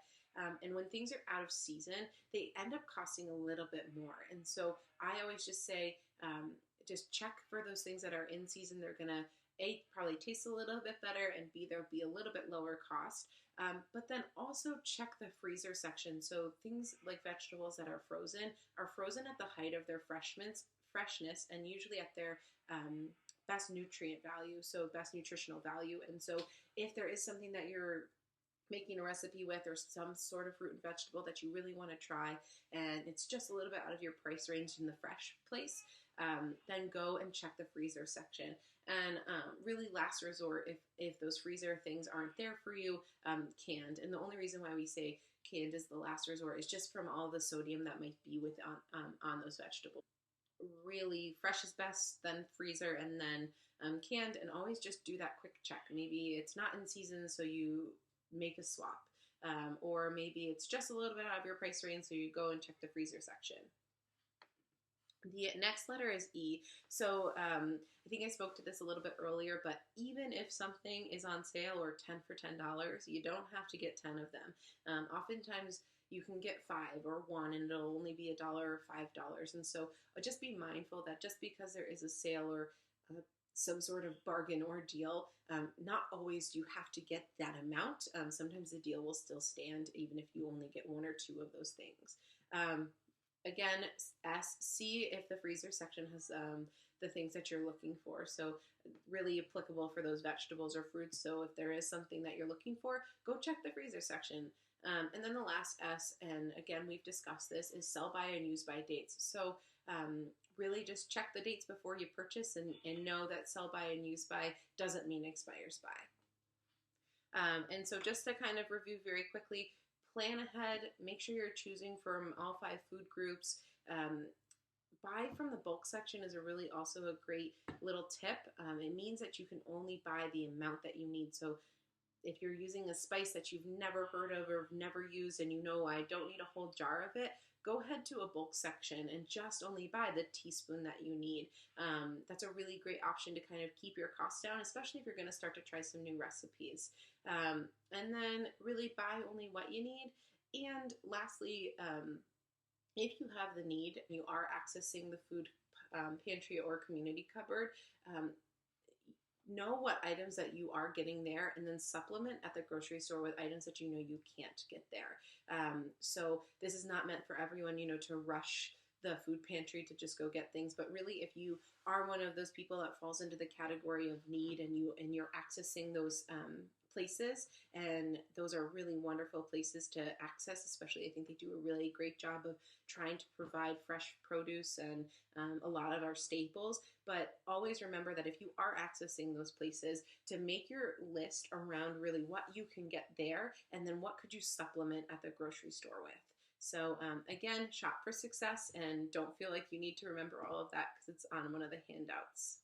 S1: And when things are out of season, they end up costing a little bit more. And so I always just say, just check for those things that are in season. They're gonna A, probably taste a little bit better, and B, there'll be a little bit lower cost. But then also check the freezer section. So things like vegetables that are frozen at the height of their freshness, and usually at their best nutrient value, so best nutritional value. And so if there is something that you're making a recipe with, or some sort of fruit and vegetable that you really want to try, and it's just a little bit out of your price range in the fresh place, then go and check the freezer section. And really, last resort, if those freezer things aren't there for you, canned. And the only reason why we say canned is the last resort is just from all the sodium that might be on those vegetables. Really, fresh is best, then freezer, and then canned. And always just do that quick check. Maybe it's not in season, so you make a swap, or maybe it's just a little bit out of your price range, so you go and check the freezer section. The next letter is E. So I think I spoke to this a little bit earlier, but even if something is on sale or 10 for $10, you don't have to get 10 of them. Oftentimes you can get 5 or 1, and it'll only be $1 or $5. And so just be mindful that just because there is a sale or some sort of bargain or deal, not always do you have to get that amount. Sometimes the deal will still stand even if you only get 1 or 2 of those things. Again, see if the freezer section has the things that you're looking for. So really applicable for those vegetables or fruits. So if there is something that you're looking for, go check the freezer section. And then the last S, and again, we've discussed this, is sell by and use by dates. So really just check the dates before you purchase, and know that sell by and use by doesn't mean expires by. And so just to kind of review very quickly, plan ahead, make sure you're choosing from all 5 food groups. Buy from the bulk section is really also a great little tip. It means that you can only buy the amount that you need. So if you're using a spice that you've never heard of or never used, and you know I don't need a whole jar of it, go ahead to a bulk section and just only buy the teaspoon that you need. That's a really great option to kind of keep your costs down, especially if you're going to start to try some new recipes. And then really buy only what you need. And lastly, if you have the need and you are accessing the food pantry or community cupboard, know what items that you are getting there, and then supplement at the grocery store with items that you know you can't get there. So this is not meant for everyone, to rush the food pantry to just go get things, but really if you are one of those people that falls into the category of need, and you're accessing those places, and those are really wonderful places to access. Especially, I think they do a really great job of trying to provide fresh produce and a lot of our staples. But always remember that if you are accessing those places, to make your list around really what you can get there, and then what could you supplement at the grocery store with. So again, shop for success, and don't feel like you need to remember all of that because it's on one of the handouts.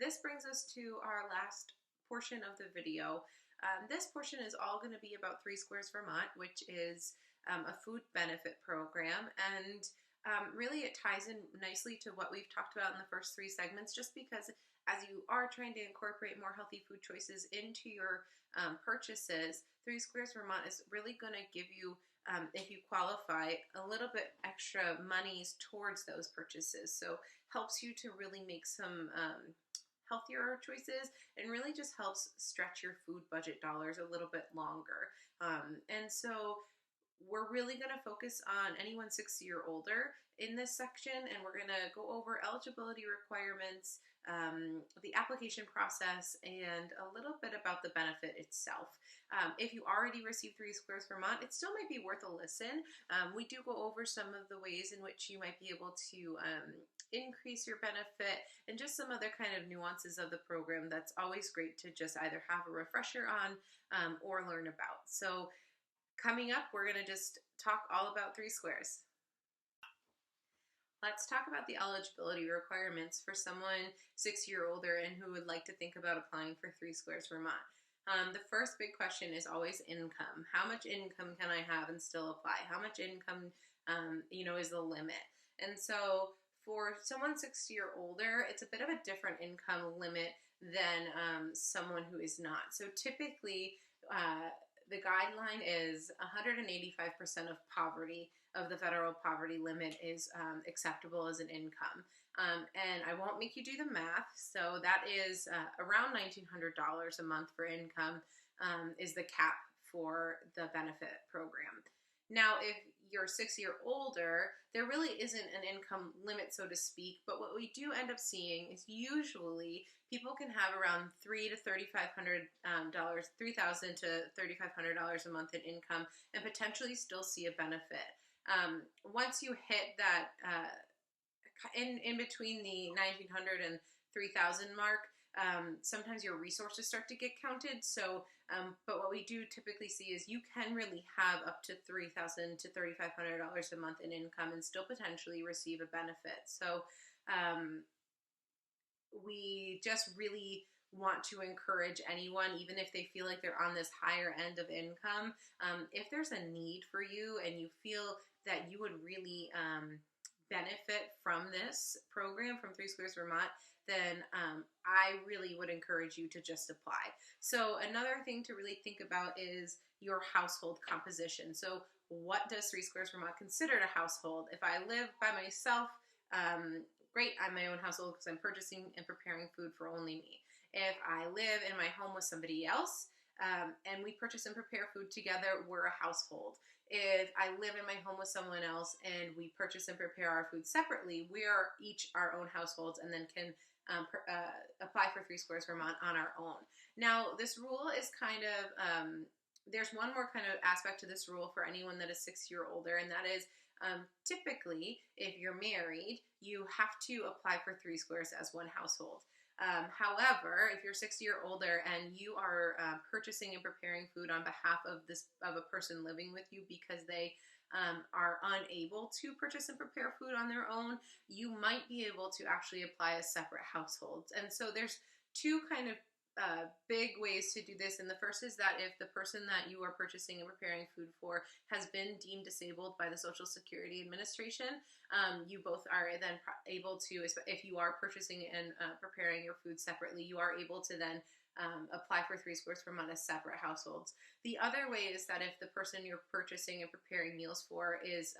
S1: This brings us to our last portion of the video. This portion is all going to be about 3 Squares Vermont, which is a food benefit program. And really it ties in nicely to what we've talked about in the first 3 segments, just because as you are trying to incorporate more healthy food choices into your purchases, 3 Squares Vermont is really going to give you, if you qualify, a little bit extra monies towards those purchases. So helps you to really make some healthier choices, and really just helps stretch your food budget dollars a little bit longer. And so we're really going to focus on anyone 60 or older in this section, and we're going to go over eligibility requirements, the application process, and a little bit about the benefit itself. If you already received 3 Squares Vermont, it still might be worth a listen. We do go over some of the ways in which you might be able to increase your benefit, and just some other kind of nuances of the program that's always great to just either have a refresher on or learn about. So coming up, we're going to just talk all about 3 Squares. Let's talk about the eligibility requirements for someone 60 or older and who would like to think about applying for 3 Squares Vermont. The first big question is always income. How much income can I have and still apply? How much income, is the limit? And so for someone 60 or older, it's a bit of a different income limit than someone who is not. So typically, the guideline is 185% of poverty, of the federal poverty limit, is acceptable as an income. And I won't make you do the math, so that is around $1,900 a month for income is the cap for the benefit program. Now, if you're 6 years older, there really isn't an income limit, so to speak, but what we do end up seeing is usually people can have around $3,000 to $3,500 a month in income and potentially still see a benefit. Once you hit that in between the 1,900 and 3,000 mark, sometimes your resources start to get counted. So, but what we do typically see is you can really have up to $3,000 to $3,500 a month in income and still potentially receive a benefit. So, we just really want to encourage anyone, even if they feel like they're on this higher end of income, if there's a need for you and you feel that you would really benefit from this program from Three Squares Vermont, then I really would encourage you to just apply. So another thing to really think about is your household composition. So what does Three Squares Vermont consider a household? If I live by myself, great, I'm my own household because I'm purchasing and preparing food for only me. If I live in my home with somebody else, and we purchase and prepare food together, we're a household. If I live in my home with someone else and we purchase and prepare our food separately, we are each our own households and then can apply for Three Squares Vermont on our own. Now, this rule is kind of, there's one more kind of aspect to this rule for anyone that is 6 years older, and that is typically, if you're married, you have to apply for Three Squares as one household. However, if you're 6 years older and you are purchasing and preparing food on behalf of a person living with you because they are unable to purchase and prepare food on their own, you might be able to actually apply as separate households. And so there's two kind of big ways to do this. And the first is that if the person that you are purchasing and preparing food for has been deemed disabled by the Social Security Administration, you both are then able to, if you are purchasing and preparing your food separately, you are able to then apply for Three Squares Vermont as separate households. The other way is that if the person you're purchasing and preparing meals for is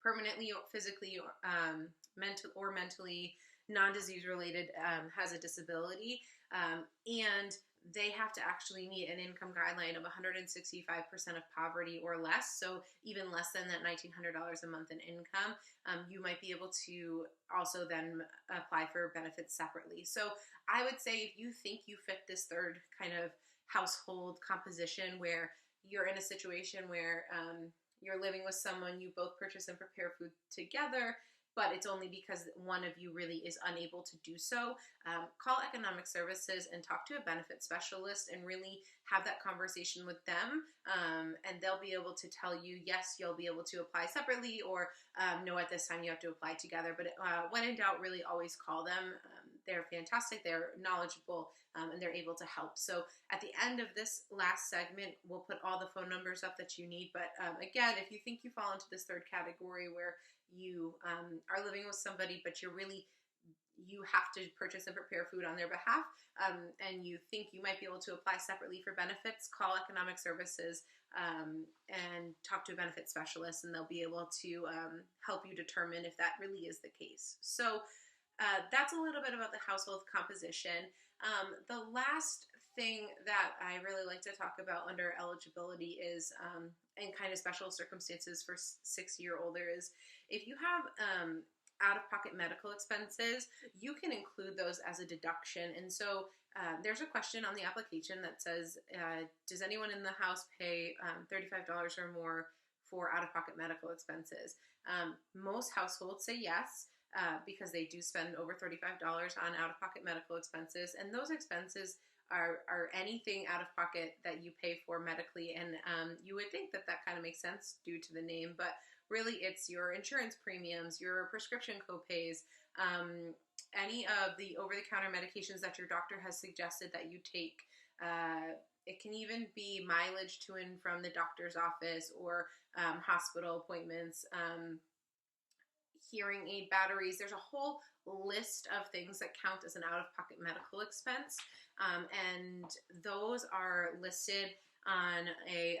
S1: permanently, physically, mentally non-disease related, has a disability, and they have to actually meet an income guideline of 165% of poverty or less, so even less than that $1,900 a month in income, you might be able to also then apply for benefits separately. So I would say if you think you fit this third kind of household composition where you're in a situation where you're living with someone, you both purchase and prepare food together, but it's only because one of you really is unable to do so, call Economic Services and talk to a benefit specialist and really have that conversation with them, and they'll be able to tell you, yes, you'll be able to apply separately, or no, at this time you have to apply together. But when in doubt, really always call them. They're fantastic, they're knowledgeable, and they're able to help. So at the end of this last segment, we'll put all the phone numbers up that you need. But again, if you think you fall into this third category where you are living with somebody, but you have to purchase and prepare food on their behalf, and you think you might be able to apply separately for benefits, call Economic Services and talk to a benefit specialist, and they'll be able to help you determine if that really is the case. So that's a little bit about the household composition. The last thing that I really like to talk about under eligibility is, and kind of special circumstances for 6 years older, is if you have out-of-pocket medical expenses, you can include those as a deduction. And so there's a question on the application that says, does anyone in the house pay $35 or more for out-of-pocket medical expenses? Most households say yes, because they do spend over $35 on out-of-pocket medical expenses, and those expenses are anything out of pocket that you pay for medically. And you would think that that kind of makes sense due to the name, but really it's your insurance premiums, your prescription copays, any of the over-the-counter medications that your doctor has suggested that you take. It can even be mileage to and from the doctor's office or hospital appointments, hearing aid batteries. There's a whole list of things that count as an out-of-pocket medical expense, and those are listed on a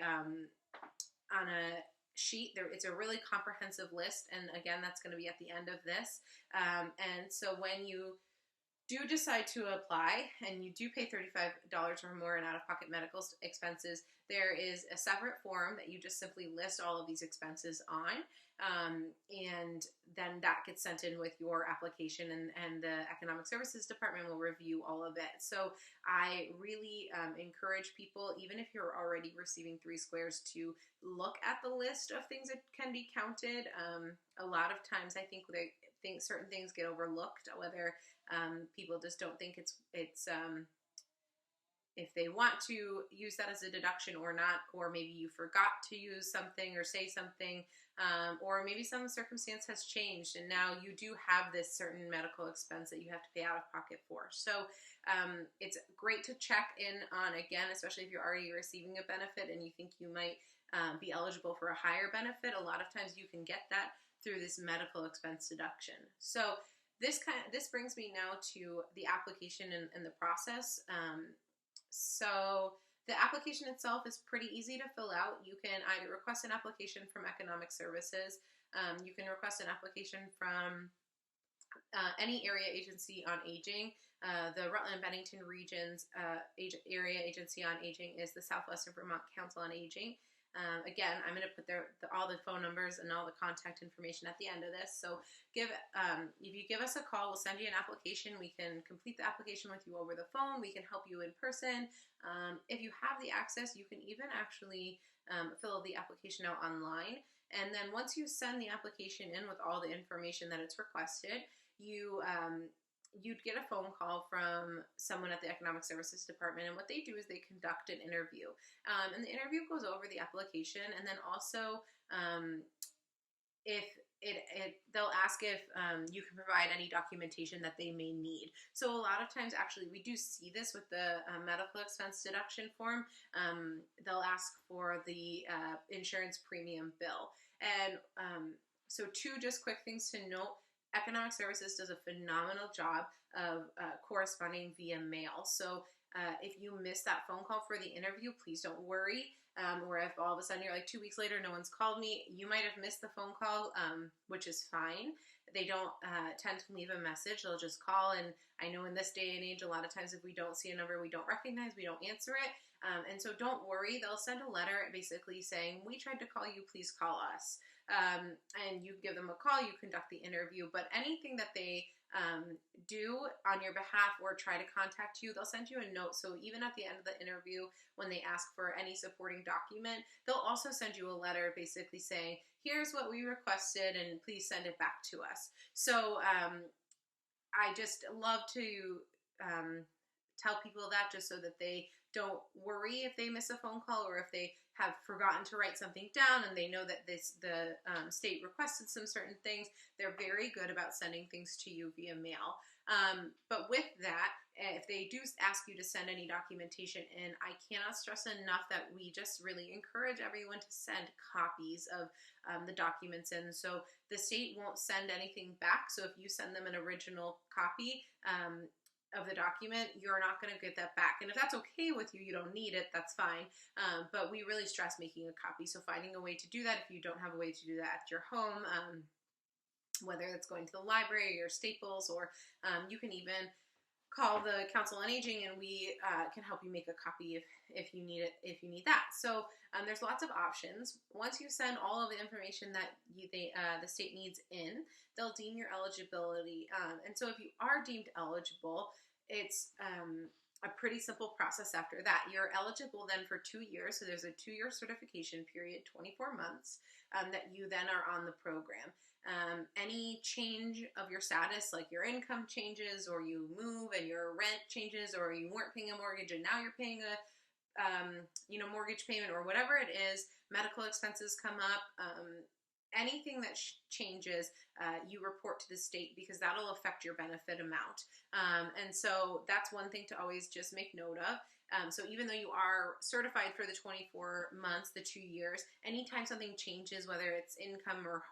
S1: sheet. It's a really comprehensive list, and again, that's going to be at the end of this. And so when you do decide to apply and you do pay $35 or more in out-of-pocket medical expenses, there is a separate form that you just simply list all of these expenses on, and then that gets sent in with your application, and the Economic Services Department will review all of it. So I really encourage people, even if you're already receiving 3 squares, to look at the list of things that can be counted. A lot of times I think certain things get overlooked, whether people just don't think it's if they want to use that as a deduction or not, or maybe you forgot to use something or say something, or maybe some circumstance has changed and now you do have this certain medical expense that you have to pay out of pocket for. So it's great to check in on, again, especially if you're already receiving a benefit and you think you might be eligible for a higher benefit. A lot of times you can get that through this medical expense deduction. So this brings me now to the application and the process. So the application itself is pretty easy to fill out. You can either request an application from Economic Services. You can request an application from any area agency on aging. The Rutland-Bennington Region's area agency on aging is the Southwestern Vermont Council on Aging. Again, I'm going to put all the phone numbers and all the contact information at the end of this. So if you give us a call, we'll send you an application. We can complete the application with you over the phone. We can help you in person. If you have the access, you can even actually fill the application out online. And then once you send the application in with all the information that it's requested, you'd get a phone call from someone at the Economic Services Department, and what they do is they conduct an interview. And the interview goes over the application, and then also they'll ask if you can provide any documentation that they may need. So a lot of times, actually, we do see this with the medical expense deduction form. They'll ask for the insurance premium bill. And so 2 just quick things to note. Economic Services does a phenomenal job of corresponding via mail. So if you miss that phone call for the interview, please don't worry. Or if all of a sudden you're like 2 weeks later, no one's called me, you might have missed the phone call, which is fine. They don't tend to leave a message. They'll just call. And I know in this day and age, a lot of times if we don't see a number we don't recognize, we don't answer it. And so don't worry. They'll send a letter basically saying, we tried to call you, please call us. And you give them a call, you conduct the interview. But anything that they do on your behalf or try to contact you, they'll send you a note. So even at the end of the interview, when they ask for any supporting document, they'll also send you a letter basically saying, here's what we requested and please send it back to us. So I just love to tell people that, just so that they don't worry if they miss a phone call or if they have forgotten to write something down and they know that the state requested some certain things. They're very good about sending things to you via mail. But with that, if they do ask you to send any documentation in, I cannot stress enough that we just really encourage everyone to send copies of the documents in. So the state won't send anything back. So if you send them an original copy of the document, you're not going to get that back. And if that's okay with you, you don't need it, that's fine. But we really stress making a copy. So finding a way to do that, if you don't have a way to do that at your home, whether it's going to the library or Staples, or you can even call the Council on Aging and we can help you make a copy if you need it, if you need that. So there's lots of options. Once you send all of the information that the state needs in, they'll deem your eligibility. And so if you are deemed eligible, it's a pretty simple process after that. You're eligible then for 2 years. So there's a 2-year certification period, 24 months, that you then are on the program. Any change of your status, like your income changes, or you move and your rent changes, or you weren't paying a mortgage and now you're paying a mortgage payment, or whatever it is, medical expenses come up, anything that changes, you report to the state, because that'll affect your benefit amount. And so that's one thing to always just make note of. So even though you are certified for the 24 months, the 2 years, anytime something changes, whether it's income or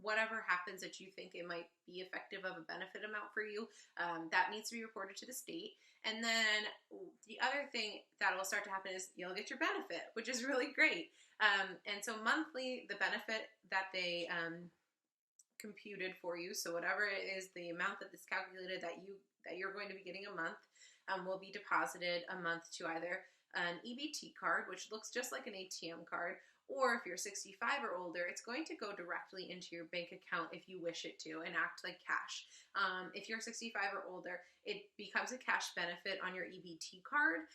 S1: whatever happens that you think it might be effective of a benefit amount for you, that needs to be reported to the state. And then the other thing that will start to happen is you'll get your benefit, which is really great. And so monthly, the benefit that they computed for you, so whatever it is, the amount that is calculated that you're going to be getting a month, will be deposited a month to either an EBT card, which looks just like an ATM card, or if you're 65 or older, it's going to go directly into your bank account if you wish it to and act like cash. If you're 65 or older, it becomes a cash benefit on your EBT card.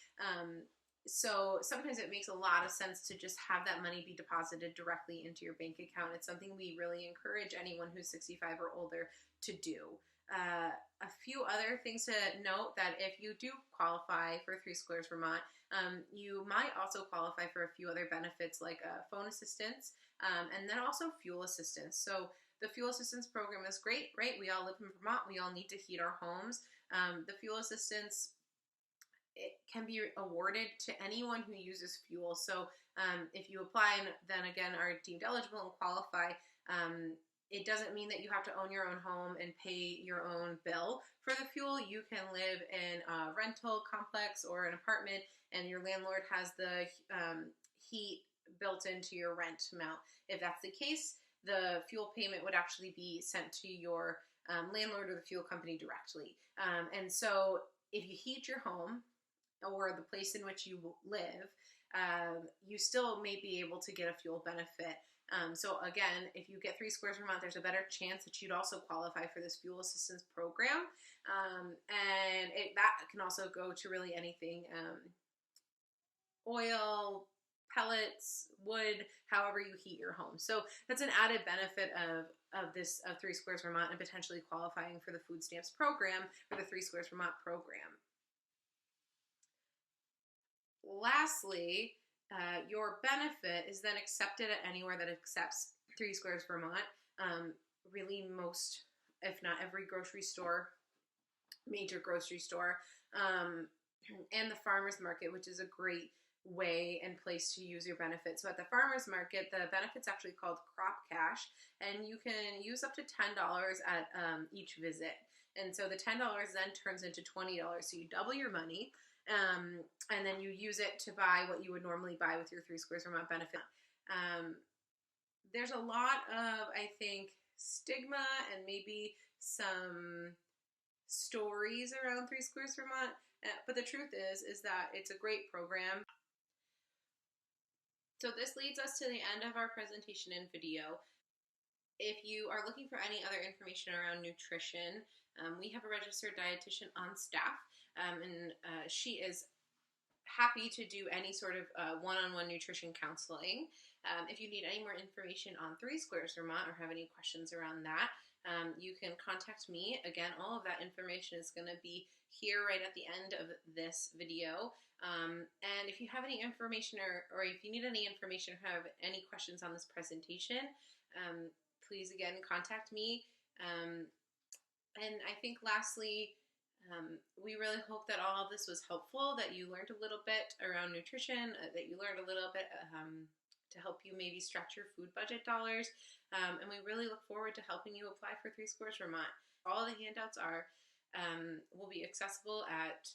S1: So sometimes it makes a lot of sense to just have that money be deposited directly into your bank account. It's something we really encourage anyone who's 65 or older to do. A few other things to note: that if you do qualify for 3Squares Vermont, you might also qualify for a few other benefits like phone assistance, and then also fuel assistance. So the fuel assistance program is great, right? We all live in Vermont. We all need to heat our homes. The fuel assistance, it can be awarded to anyone who uses fuel. So if you apply and then again are deemed eligible and qualify, it doesn't mean that you have to own your own home and pay your own bill for the fuel. You can live in a rental complex or an apartment, and your landlord has the heat built into your rent amount. If that's the case, the fuel payment would actually be sent to your landlord or the fuel company directly. And so if you heat your home or the place in which you live, you still may be able to get a fuel benefit. So again, if you get 3Squares Vermont, there's a better chance that you'd also qualify for this fuel assistance program. And that can also go to really anything, oil, pellets, wood, however you heat your home. So that's an added benefit of 3Squares Vermont and potentially qualifying for the food stamps program or the 3Squares Vermont program. Lastly, your benefit is then accepted at anywhere that accepts 3Squares Vermont. Really most, if not every grocery store, major grocery store, and the farmer's market, which is a great way and place to use your benefit. So at the farmer's market, the benefit's actually called Crop Cash, and you can use up to $10 at each visit. And so the $10 then turns into $20, so you double your money. And then you use it to buy what you would normally buy with your 3Squares Vermont benefit. There's a lot of, I think, stigma and maybe some stories around 3Squares Vermont, but the truth is that it's a great program. So this leads us to the end of our presentation and video. If you are looking for any other information around nutrition, we have a registered dietitian on staff, and she is happy to do any sort of one-on-one nutrition counseling. If you need any more information on 3Squares Vermont or have any questions around that, you can contact me. Again, all of that information is going to be here right at the end of this video. And if you have any information or if you need any information or have any questions on this presentation, please again contact me. And I think lastly, we really hope that all of this was helpful, that you learned a little bit around nutrition, that you learned a little bit to help you maybe stretch your food budget dollars. And we really look forward to helping you apply for 3Squares Vermont. All the handouts will be accessible at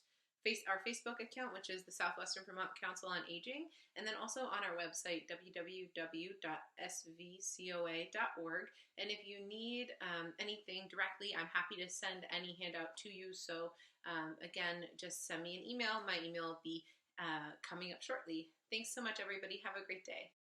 S1: our Facebook account, which is the Southwestern Vermont Council on Aging, and then also on our website, www.svcoa.org. And if you need anything directly, I'm happy to send any handout to you. So again, just send me an email. My email will be coming up shortly. Thanks so much, everybody. Have a great day.